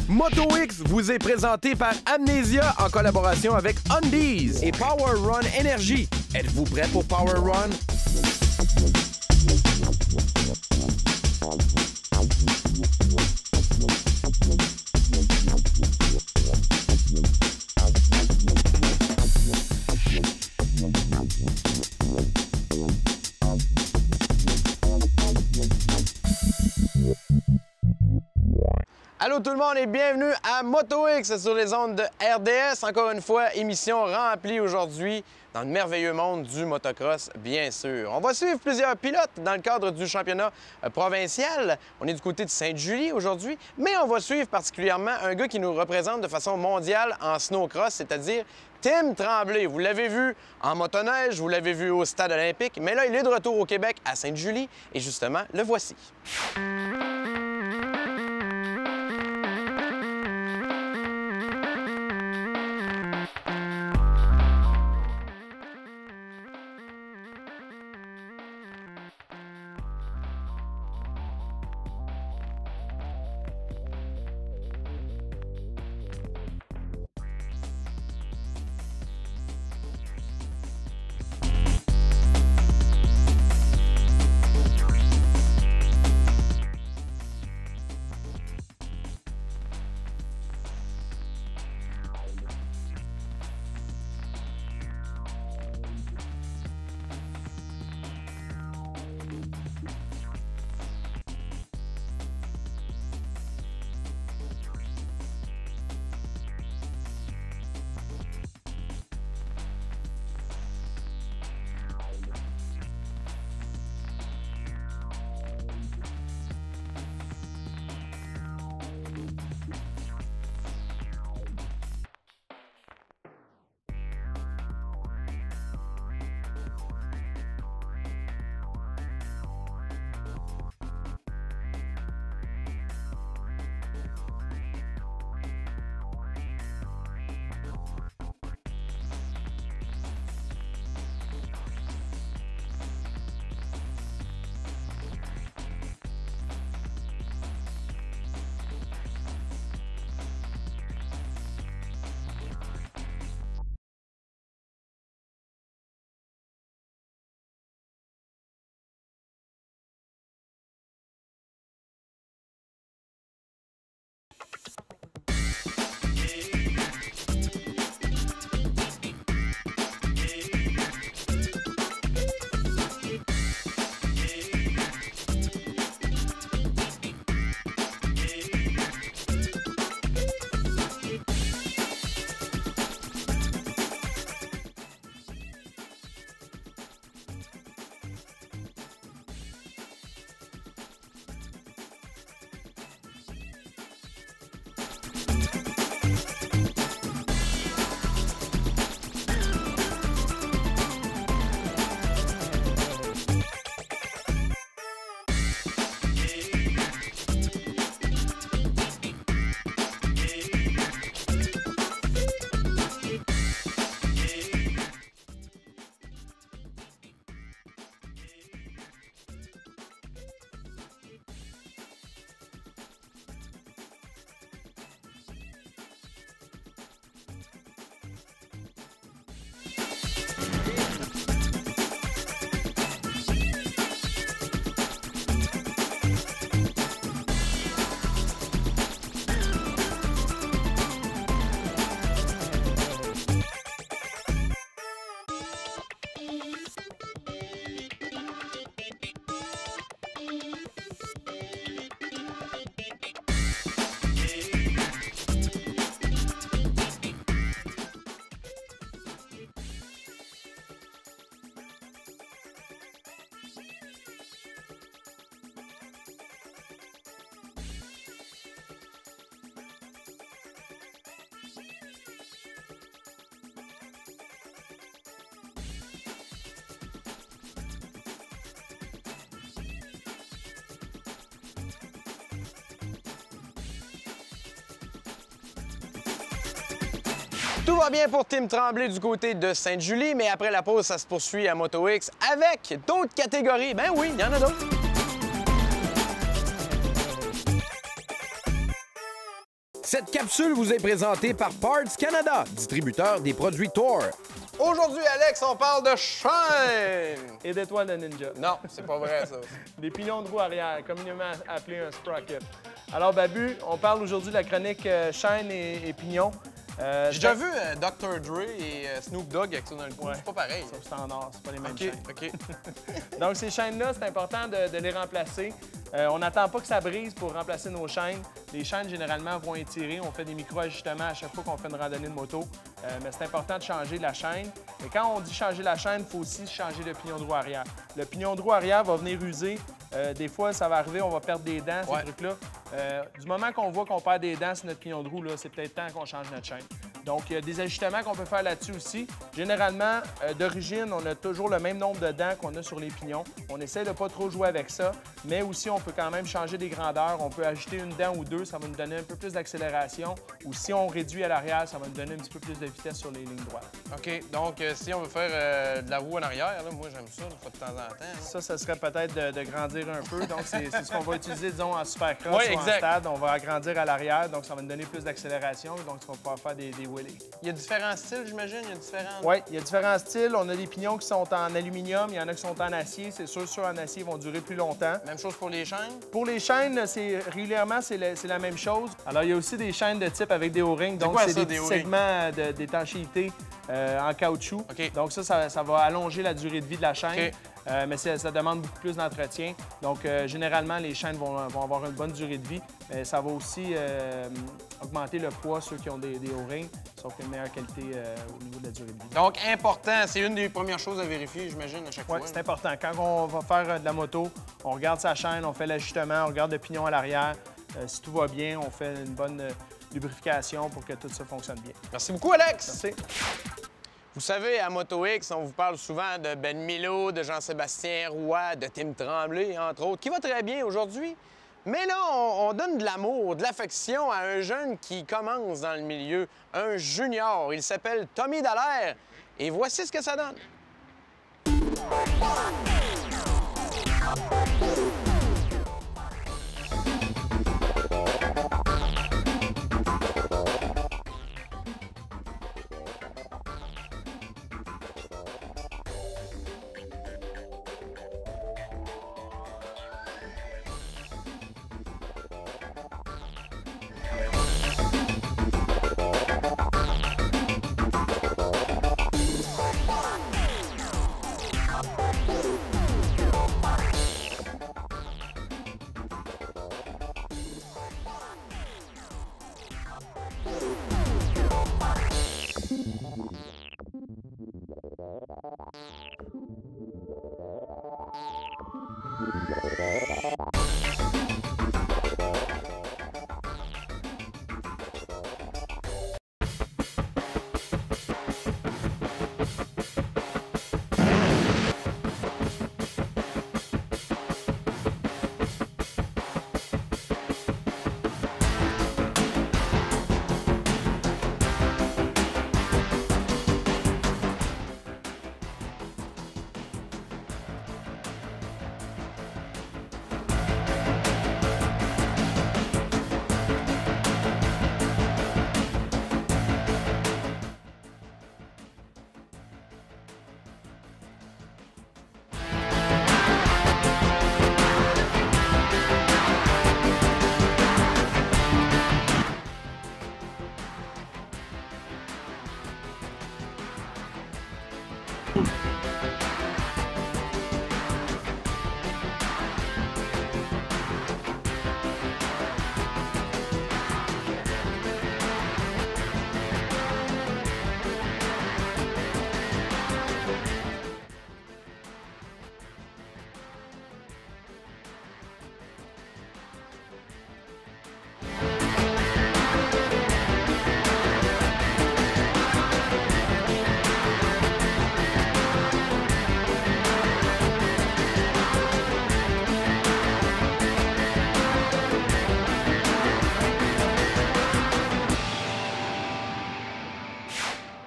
Moto X vous est présenté par Amnesia en collaboration avec Undies et Power Run Energy. Êtes-vous prêt pour Power Run? Allô tout le monde et bienvenue à Moto X sur les ondes de RDS. Encore une fois, émission remplie aujourd'hui dans le merveilleux monde du motocross, bien sûr. On va suivre plusieurs pilotes dans le cadre du championnat provincial. On est du côté de Sainte-Julie aujourd'hui, mais on va suivre particulièrement un gars qui nous représente de façon mondiale en snowcross, c'est-à-dire Tim Tremblay. Vous l'avez vu en motoneige, vous l'avez vu au Stade olympique, mais là, il est de retour au Québec à Sainte-Julie et justement, le voici. Tout va bien pour Tim Tremblay du côté de Sainte-Julie, mais après la pause, ça se poursuit à Moto X avec d'autres catégories. Ben oui, il y en a d'autres. Cette capsule vous est présentée par Parts Canada, distributeur des produits Thor. Aujourd'hui, Alex, on parle de chaîne! Et d'étoiles de ninja. Non, c'est pas vrai, ça. Des pignons de roue arrière, communément appelés un sprocket. Alors, Babu, on parle aujourd'hui de la chronique chaîne et pignons. J'ai déjà vu Dr. Dre et Snoop Dogg avec ça dans le cou. Ouais. C'est pas pareil. C'est standard, c'est pas les mêmes OK, chaînes. OK. Donc, ces chaînes-là, c'est important de les remplacer. On n'attend pas que ça brise pour remplacer nos chaînes. Les chaînes, généralement, vont étirer. On fait des micro-ajustements à chaque fois qu'on fait une randonnée de moto. Mais c'est important de changer la chaîne. Et quand on dit changer la chaîne, il faut aussi changer le pignon de roue arrière. Le pignon de roue arrière va venir user. Des fois, ça va arriver, on va perdre des dents, ces trucs-là. Du moment qu'on voit qu'on perd des dents sur notre pignon de roue, c'est peut-être temps qu'on change notre chaîne. Donc, il y a des ajustements qu'on peut faire là-dessus aussi. Généralement, d'origine, on a toujours le même nombre de dents qu'on a sur les pignons. On essaie de ne pas trop jouer avec ça, mais aussi, on peut quand même changer des grandeurs. On peut ajouter une dent ou deux, ça va nous donner un peu plus d'accélération. Ou si on réduit à l'arrière, ça va nous donner un petit peu plus de vitesse sur les lignes droites. OK, donc si on veut faire de la roue en arrière, là, moi, j'aime ça, une fois de temps en temps. Ça serait peut-être de grandir un peu. Donc, c'est ce qu'on va utiliser, disons, en supercross Oui, ou en stade. On va agrandir à l'arrière, donc ça va nous donner plus d'accélération. Donc, tu vas pouvoir faire des wheelies. Il y a différents styles, j'imagine? Il y a différents... Oui, il y a différents styles. On a des pignons qui sont en aluminium, il y en a qui sont en acier. C'est sûr, ceux en acier vont durer plus longtemps. Même chose pour les chaînes? Pour les chaînes, régulièrement, c'est la même chose. Alors, il y a aussi des chaînes de type avec des O-rings. Donc, c'est des petits segments d'étanchéité en caoutchouc. OK. Donc, ça va allonger la durée de vie de la chaîne. OK. Mais ça demande beaucoup plus d'entretien. Donc, généralement, les chaînes vont avoir une bonne durée de vie. Mais ça va aussi augmenter le poids, ceux qui ont des O-rings, sauf une meilleure qualité au niveau de la durée de vie. Donc, important, c'est une des premières choses à vérifier, j'imagine, à chaque fois. Oui, c'est important. Quand on va faire de la moto, on regarde sa chaîne, on fait l'ajustement, on regarde le pignon à l'arrière. Si tout va bien, on fait une bonne lubrification pour que tout ça fonctionne bien. Merci beaucoup, Alex! Merci. Vous savez, à Moto X, on vous parle souvent de Ben Milo, de Jean-Sébastien Roy, de Tim Tremblay, entre autres, qui va très bien aujourd'hui. Mais là, on donne de l'amour, de l'affection à un jeune qui commence dans le milieu, un junior. Il s'appelle Tommy Dallaire. Et voici ce que ça donne.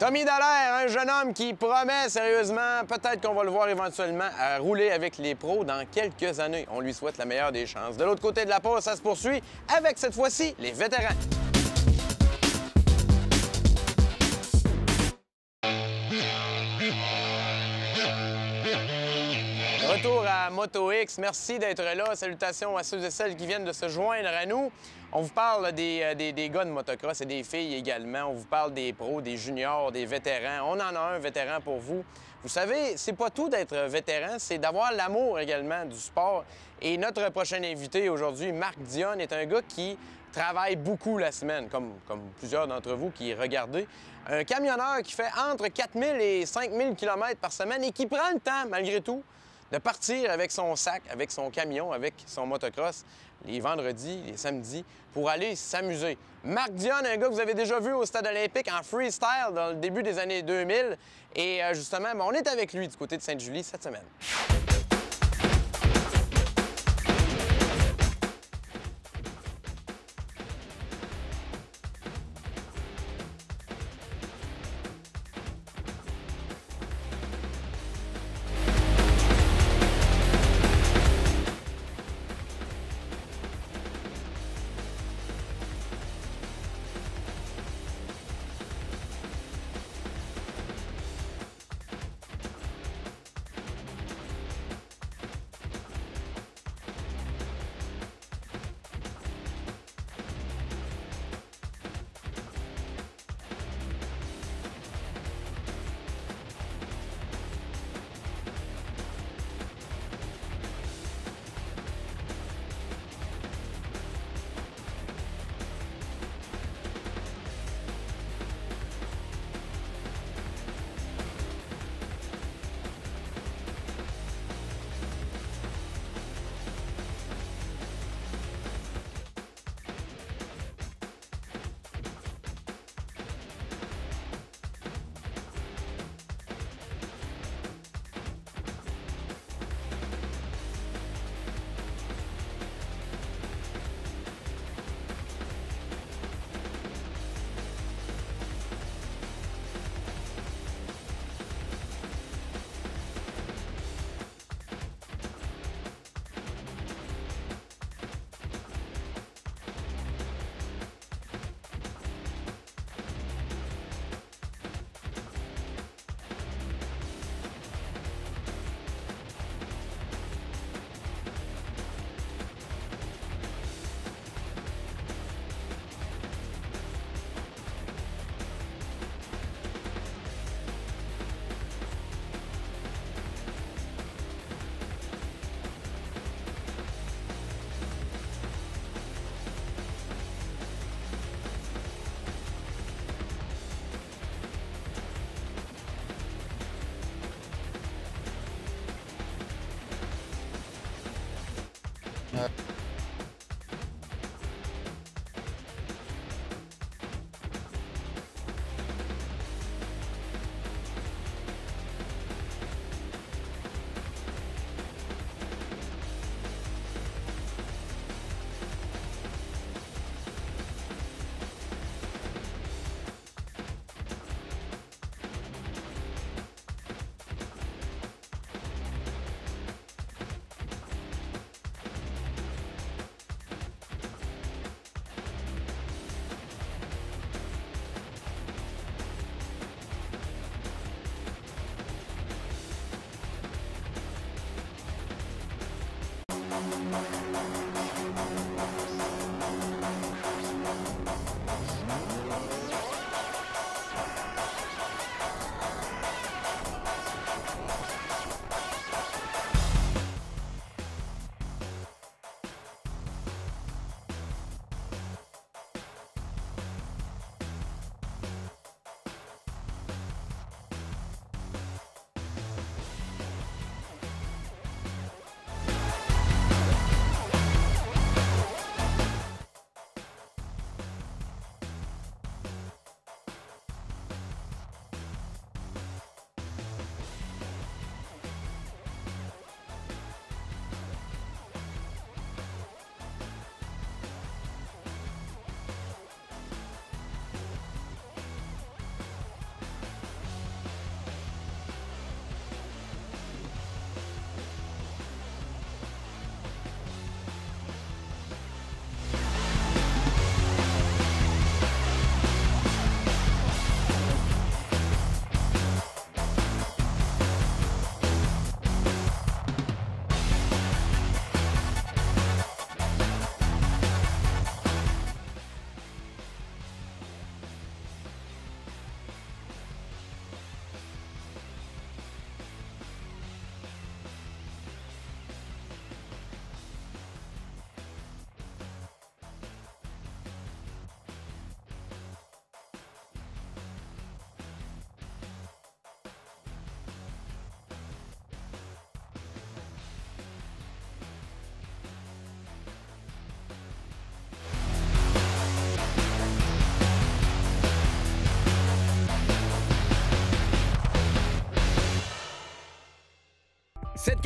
Tommy Dallaire, un jeune homme qui promet sérieusement, peut-être qu'on va le voir éventuellement, à rouler avec les pros dans quelques années. On lui souhaite la meilleure des chances. De l'autre côté de la pause, ça se poursuit avec cette fois-ci les vétérans. Moto X. Merci d'être là. Salutations à ceux et celles qui viennent de se joindre à nous. On vous parle des gars de motocross et des filles également. On vous parle des pros, des juniors, des vétérans. On en a un vétéran pour vous. Vous savez, c'est pas tout d'être vétéran, c'est d'avoir l'amour également du sport. Et notre prochain invité aujourd'hui, Marc Dionne, est un gars qui travaille beaucoup la semaine, comme plusieurs d'entre vous qui regardez. Un camionneur qui fait entre 4000 et 5000 km par semaine et qui prend le temps, malgré tout, de partir avec son sac, avec son camion, avec son motocross, les vendredis, les samedis, pour aller s'amuser. Marc Dionne, un gars que vous avez déjà vu au Stade olympique en freestyle dans le début des années 2000. Et justement, on est avec lui du côté de Sainte-Julie cette semaine.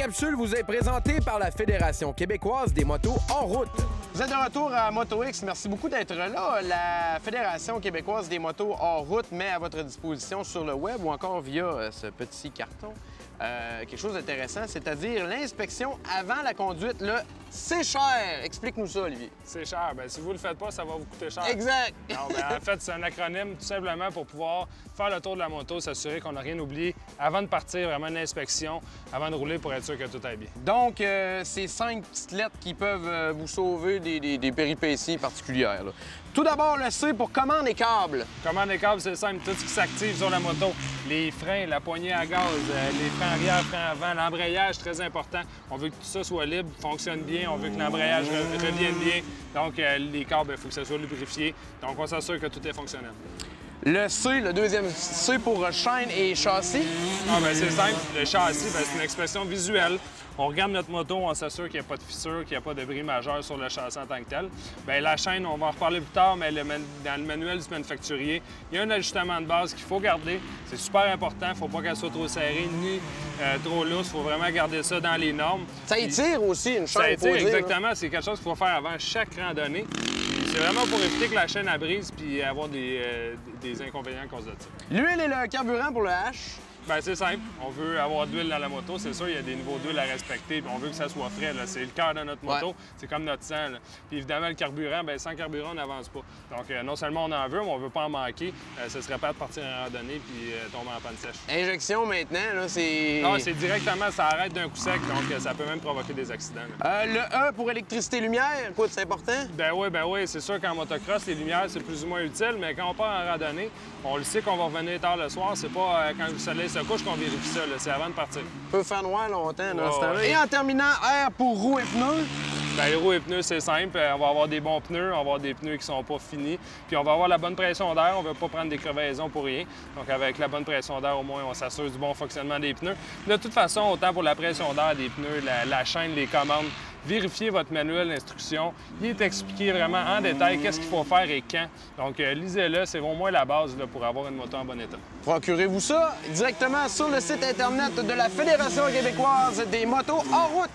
capsule vous est présentée par la Fédération québécoise des motos en route. Vous êtes de retour à MotoX. Merci beaucoup d'être là. La Fédération québécoise des motos hors route met à votre disposition sur le web ou encore via ce petit carton quelque chose d'intéressant, c'est-à-dire l'inspection avant la conduite. Là, c'est cher. Explique-nous ça, Olivier. C'est cher. Bien, si vous ne le faites pas, ça va vous coûter cher. Exact. Non, bien, en fait, c'est un acronyme tout simplement pour pouvoir faire le tour de la moto, s'assurer qu'on n'a rien oublié avant de partir, vraiment une inspection, avant de rouler pour être sûr que tout aille bien. Donc, c'est 5 petites lettres qui peuvent vous sauver des péripéties particulières, là. Tout d'abord, le C pour commande et câbles. Commande des câbles, c'est simple. Tout ce qui s'active sur la moto. Les freins, la poignée à gaz, les freins arrière, freins avant, l'embrayage, très important. On veut que tout ça soit libre, fonctionne bien. On veut que l'embrayage revienne bien. Donc, les câbles, il faut que ça soit lubrifié. Donc, on s'assure que tout est fonctionnel. Le C, le deuxième C pour chaîne et châssis. Ah, bien, c'est simple. Le châssis, bien, c'est une expression visuelle. On regarde notre moto, on s'assure qu'il n'y a pas de fissure, qu'il n'y a pas de bris majeur sur le châssis en tant que tel. Bien, la chaîne, on va en reparler plus tard, mais dans le manuel du manufacturier, il y a un ajustement de base qu'il faut garder. C'est super important. Il ne faut pas qu'elle soit trop serrée ni trop lousse. Il faut vraiment garder ça dans les normes. Ça étire aussi une chaîne. Ça étire, exactement. C'est quelque chose qu'il faut faire avant chaque randonnée. C'est vraiment pour éviter que la chaîne elle brise puis avoir des inconvénients à cause de ça. L'huile et le carburant pour le H. Bien, c'est simple. On veut avoir de l'huile dans la moto. C'est sûr, il y a des niveaux d'huile à respecter. Puis on veut que ça soit frais. C'est le cœur de notre moto. Ouais. C'est comme notre sang. Là. Puis évidemment, le carburant, bien, sans carburant, on n'avance pas. Donc, non seulement on en veut, mais on ne veut pas en manquer. Ce serait pas de partir en randonnée puis tomber en panne sèche. Injection maintenant, là, c'est... Non, c'est directement, ça arrête d'un coup sec. Donc, ça peut même provoquer des accidents. Le E pour électricité-lumière, quoi, c'est important? Ben oui. C'est sûr qu'en motocross, les lumières, c'est plus ou moins utile. Mais quand on part en randonnée, on le sait qu'on va revenir tard le soir. C'est pas quand le soleil se couche qu'on vérifie ça, c'est avant de partir. Peut faire noir longtemps dans ce temps-là. Et en terminant, R pour roues et pneus. Bien, les roues et pneus, c'est simple. On va avoir des bons pneus, on va avoir des pneus qui sont pas finis. Puis on va avoir la bonne pression d'air, on ne veut pas prendre des crevaisons pour rien. Donc avec la bonne pression d'air, au moins, on s'assure du bon fonctionnement des pneus. De toute façon, autant pour la pression d'air des pneus, la chaîne, les commandes, vérifiez votre manuel d'instruction. Il est expliqué vraiment en détail qu'est-ce qu'il faut faire et quand. Donc, lisez-le, c'est au moins la base là, pour avoir une moto en bon état. Procurez-vous ça directement sur le site Internet de la Fédération québécoise des motos en route.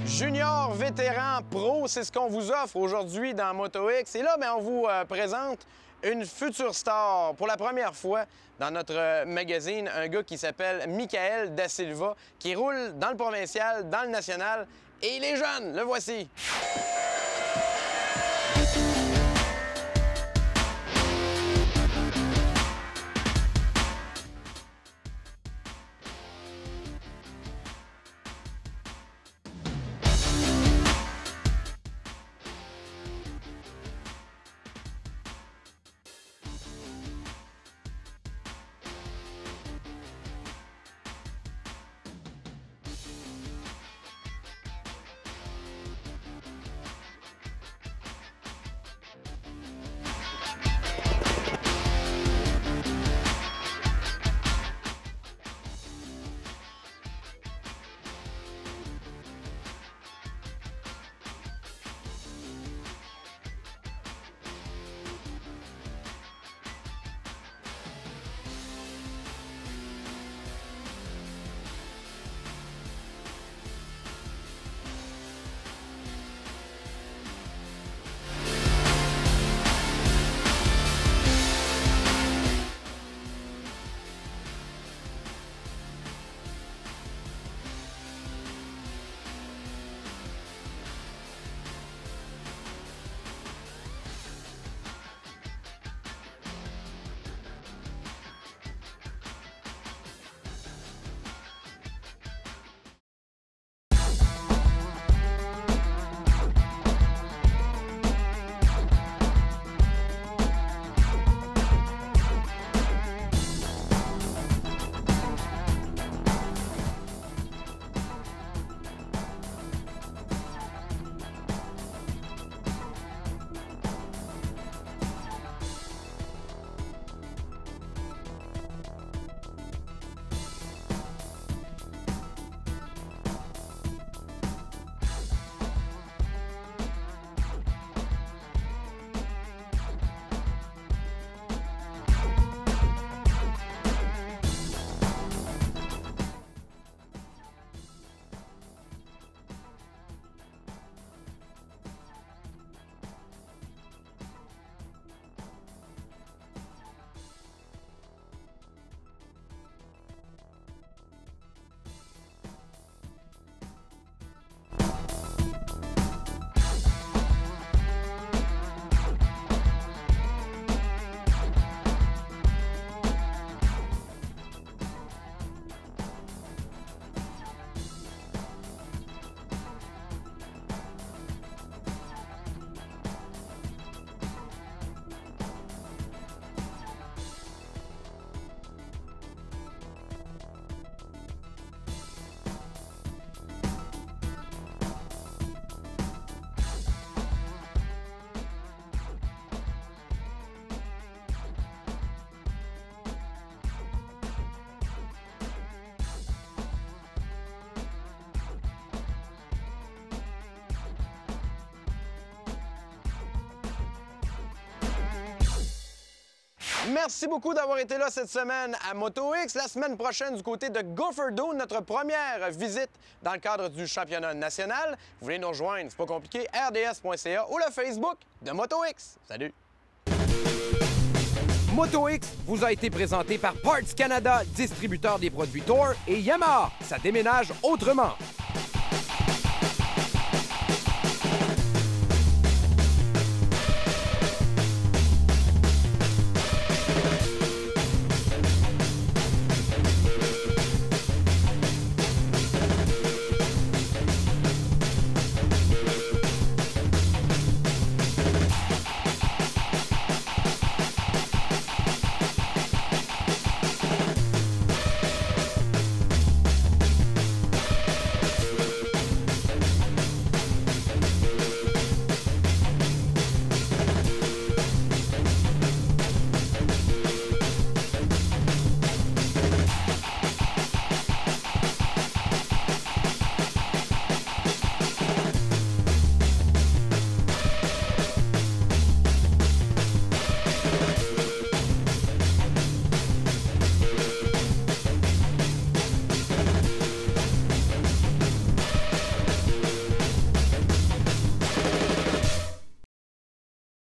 Junior, vétéran, pro, c'est ce qu'on vous offre aujourd'hui dans MotoX. Et là, bien, on vous présente une future star. Pour la première fois dans notre magazine, un gars qui s'appelle Michael Da Silva, qui roule dans le provincial, dans le national. Et il est jeune, le voici. merci beaucoup d'avoir été là cette semaine à MotoX. La semaine prochaine, du côté de Gopherdown, notre première visite dans le cadre du championnat national. Vous voulez nous rejoindre, c'est pas compliqué, rds.ca ou le Facebook de MotoX. Salut! MotoX vous a été présenté par Parts Canada, distributeur des produits Thor, et Yamaha, ça déménage autrement.